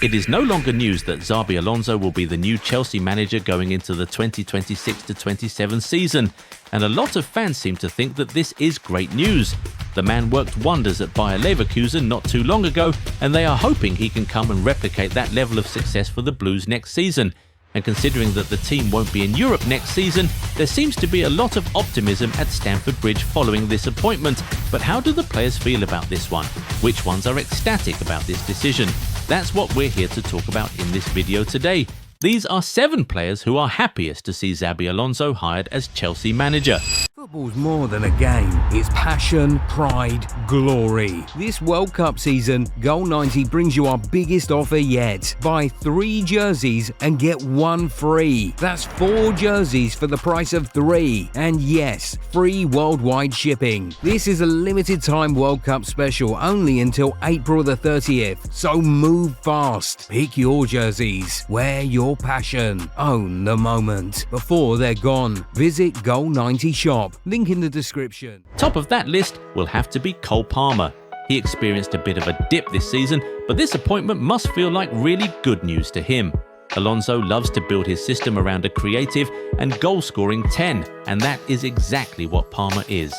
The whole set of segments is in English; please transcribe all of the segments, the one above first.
It is no longer news that Xabi Alonso will be the new Chelsea manager going into the 2026-27 season, and a lot of fans seem to think that this is great news. The man worked wonders at Bayer Leverkusen not too long ago, and they are hoping he can come and replicate that level of success for the Blues next season. And considering that the team won't be in Europe next season, there seems to be a lot of optimism at Stamford Bridge following this appointment. But how do the players feel about this one? Which ones are ecstatic about this decision? That's what we're here to talk about in this video today. These are 7 players who are happiest to see Xabi Alonso hired as Chelsea manager. Football's more than a game. It's passion, pride, glory. This World Cup season, Goal90 brings you our biggest offer yet. Buy 3 jerseys and get 1 free. That's 4 jerseys for the price of 3. And yes, free worldwide shipping. This is a limited time World Cup special only until April the 30th. So move fast. Pick your jerseys. Wear your passion. Own the moment before they're gone. Visit Goal90 shop. Link in the description. Top of that list will have to be Cole Palmer. He experienced a bit of a dip this season, but this appointment must feel like really good news to him. Alonso loves to build his system around a creative and goal-scoring 10, and that is exactly what Palmer is.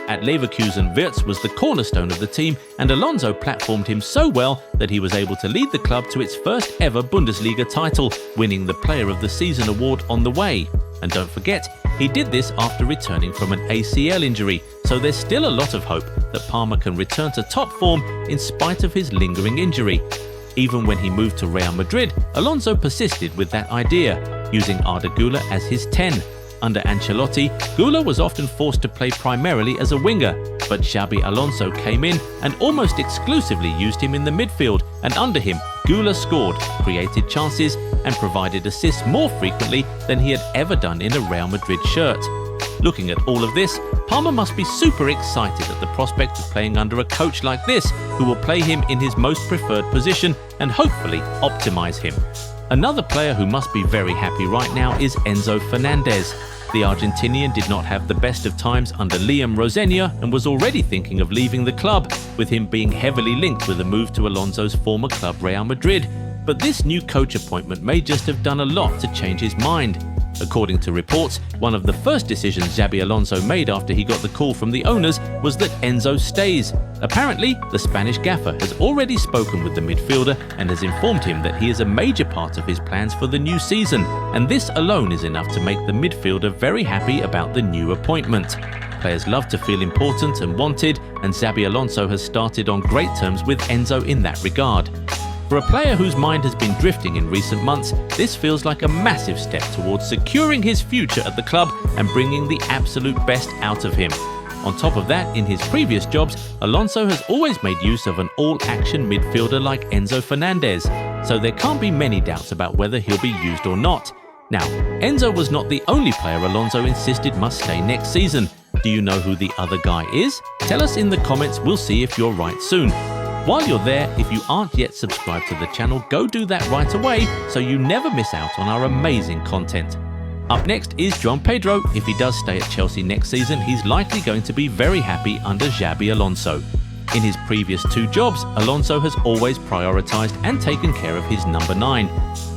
At Leverkusen, Wirtz was the cornerstone of the team, and Alonso platformed him so well that he was able to lead the club to its first ever Bundesliga title, winning the Player of the Season award on the way. And don't forget, he did this after returning from an ACL injury, so there's still a lot of hope that Palmer can return to top form in spite of his lingering injury. Even when he moved to Real Madrid, Alonso persisted with that idea, using Arda Güler as his 10. Under Ancelotti, Güler was often forced to play primarily as a winger, but Xabi Alonso came in and almost exclusively used him in the midfield, and under him, Güler scored, created chances, and provided assists more frequently than he had ever done in a Real Madrid shirt. Looking at all of this, Palmer must be super excited at the prospect of playing under a coach like this, who will play him in his most preferred position and hopefully optimize him. Another player who must be very happy right now is Enzo Fernandez. The Argentinian did not have the best of times under Liam Rosenior and was already thinking of leaving the club, with him being heavily linked with a move to Alonso's former club Real Madrid. But this new coach appointment may just have done a lot to change his mind. According to reports, one of the first decisions Xabi Alonso made after he got the call from the owners was that Enzo stays. Apparently, the Spanish gaffer has already spoken with the midfielder and has informed him that he is a major part of his plans for the new season, and this alone is enough to make the midfielder very happy about the new appointment. Players love to feel important and wanted, and Xabi Alonso has started on great terms with Enzo in that regard. For a player whose mind has been drifting in recent months, this feels like a massive step towards securing his future at the club and bringing the absolute best out of him. On top of that, in his previous jobs, Alonso has always made use of an all-action midfielder like Enzo Fernandez, so there can't be many doubts about whether he'll be used or not. Now, Enzo was not the only player Alonso insisted must stay next season. Do you know who the other guy is? Tell us in the comments, we'll see if you're right soon. While you're there, if you aren't yet subscribed to the channel, go do that right away so you never miss out on our amazing content. Up next is João Pedro. If he does stay at Chelsea next season, he's likely going to be very happy under Xabi Alonso. In his previous 2 jobs, Alonso has always prioritised and taken care of his number 9.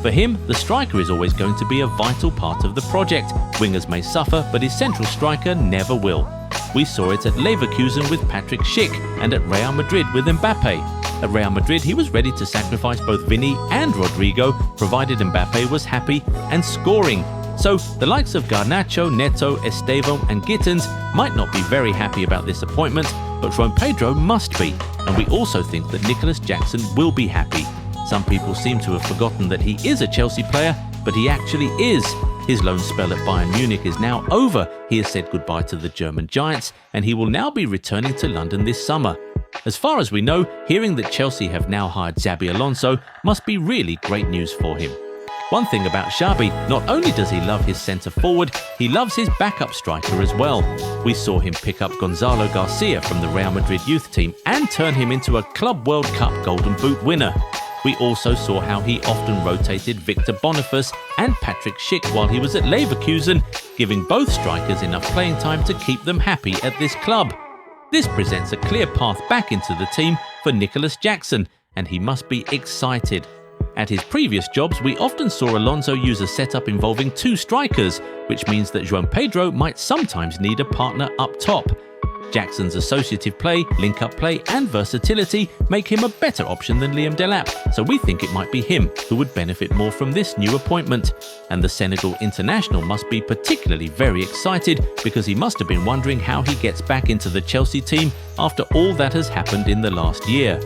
For him, the striker is always going to be a vital part of the project. Wingers may suffer, but his central striker never will. We saw it at Leverkusen with Patrick Schick and at Real Madrid with Mbappe. At Real Madrid, he was ready to sacrifice both Vini and Rodrigo, provided Mbappe was happy and scoring. So, the likes of Garnacho, Neto, Estevão and Gittins might not be very happy about this appointment, but João Pedro must be, and we also think that Nicholas Jackson will be happy. Some people seem to have forgotten that he is a Chelsea player, but he actually is. His loan spell at Bayern Munich is now over. He has said goodbye to the German Giants, and he will now be returning to London this summer. As far as we know, hearing that Chelsea have now hired Xabi Alonso must be really great news for him. One thing about Xabi, not only does he love his centre forward, he loves his backup striker as well. We saw him pick up Gonzalo Garcia from the Real Madrid youth team and turn him into a Club World Cup Golden Boot winner. We also saw how he often rotated Victor Boniface and Patrick Schick while he was at Leverkusen, giving both strikers enough playing time to keep them happy at this club. This presents a clear path back into the team for Nicholas Jackson, and he must be excited. At his previous jobs, we often saw Alonso use a setup involving two strikers, which means that João Pedro might sometimes need a partner up top. Jackson's associative play, link-up play and versatility make him a better option than Liam Delap, so we think it might be him who would benefit more from this new appointment. And the Senegal international must be particularly very excited because he must have been wondering how he gets back into the Chelsea team after all that has happened in the last year.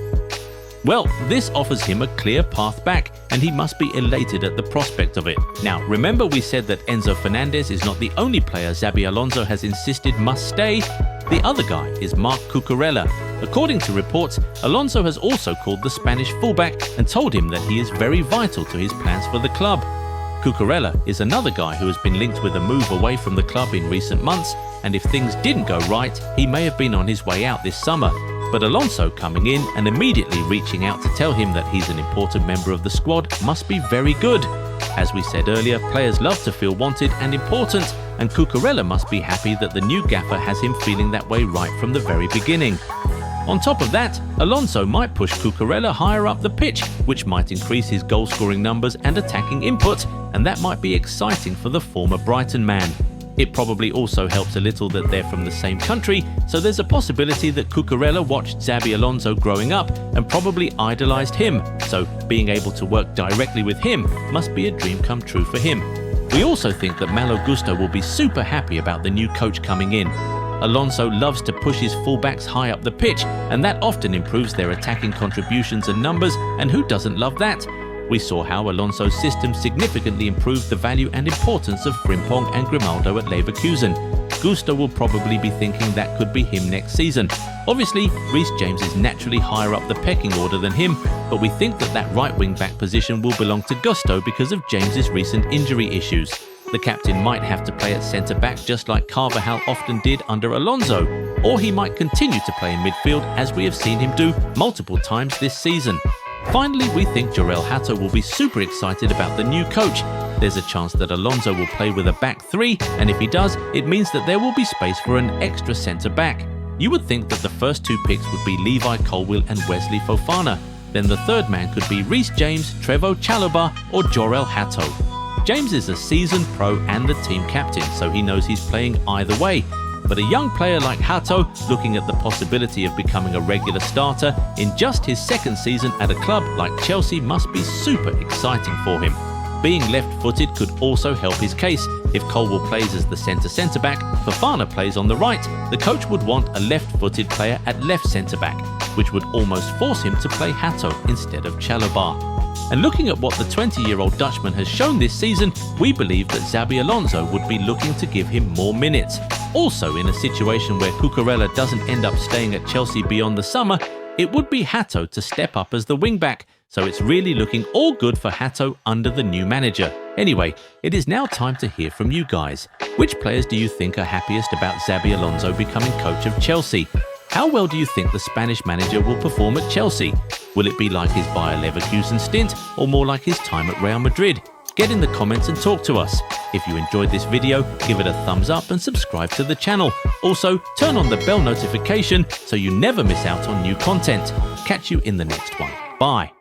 Well, this offers him a clear path back, and he must be elated at the prospect of it. Now, remember we said that Enzo Fernandez is not the only player Xabi Alonso has insisted must stay? The other guy is Marc Cucarella. According to reports, Alonso has also called the Spanish fullback and told him that he is very vital to his plans for the club. Cucarella is another guy who has been linked with a move away from the club in recent months, and if things didn't go right, he may have been on his way out this summer. But Alonso coming in and immediately reaching out to tell him that he's an important member of the squad must be very good. As we said earlier, players love to feel wanted and important, and Cucarella must be happy that the new gaffer has him feeling that way right from the very beginning. On top of that, Alonso might push Cucarella higher up the pitch, which might increase his goal-scoring numbers and attacking input, and that might be exciting for the former Brighton man. It probably also helps a little that they're from the same country, so there's a possibility that Cucarella watched Xabi Alonso growing up and probably idolised him, so being able to work directly with him must be a dream come true for him. We also think that Malo Gusto will be super happy about the new coach coming in. Alonso loves to push his fullbacks high up the pitch, and that often improves their attacking contributions and numbers, and who doesn't love that? We saw how Alonso's system significantly improved the value and importance of Frimpong and Grimaldo at Leverkusen. Gusto will probably be thinking that could be him next season. Obviously, Reece James is naturally higher up the pecking order than him, but we think that right wing-back position will belong to Gusto because of James's recent injury issues. The captain might have to play at centre-back just like Carvajal often did under Alonso, or he might continue to play in midfield as we have seen him do multiple times this season. Finally, we think Jerel Hato will be super excited about the new coach. There's a chance that Alonso will play with a back three, and if he does, it means that there will be space for an extra centre-back. You would think that the first two picks would be Levi Colwill and Wesley Fofana. Then the third man could be Reece James, Trevoh Chalobah or Jerel Hato. James is a seasoned pro and the team captain, so he knows he's playing either way. But a young player like Hato, looking at the possibility of becoming a regular starter in just his second season at a club like Chelsea must be super exciting for him. Being left-footed could also help his case. If Colwill plays as the centre-back, Fofana plays on the right, the coach would want a left-footed player at left centre-back, which would almost force him to play Hato instead of Chalobah. And looking at what the 20-year-old Dutchman has shown this season, we believe that Xabi Alonso would be looking to give him more minutes. Also, in a situation where Cucarella doesn't end up staying at Chelsea beyond the summer, it would be Hato to step up as the wing-back, so it's really looking all good for Hato under the new manager. Anyway, it is now time to hear from you guys. Which players do you think are happiest about Xabi Alonso becoming coach of Chelsea? How well do you think the Spanish manager will perform at Chelsea? Will it be like his Bayer Leverkusen stint or more like his time at Real Madrid? Get in the comments and talk to us. If you enjoyed this video, give it a thumbs up and subscribe to the channel. Also, turn on the bell notification so you never miss out on new content. Catch you in the next one. Bye.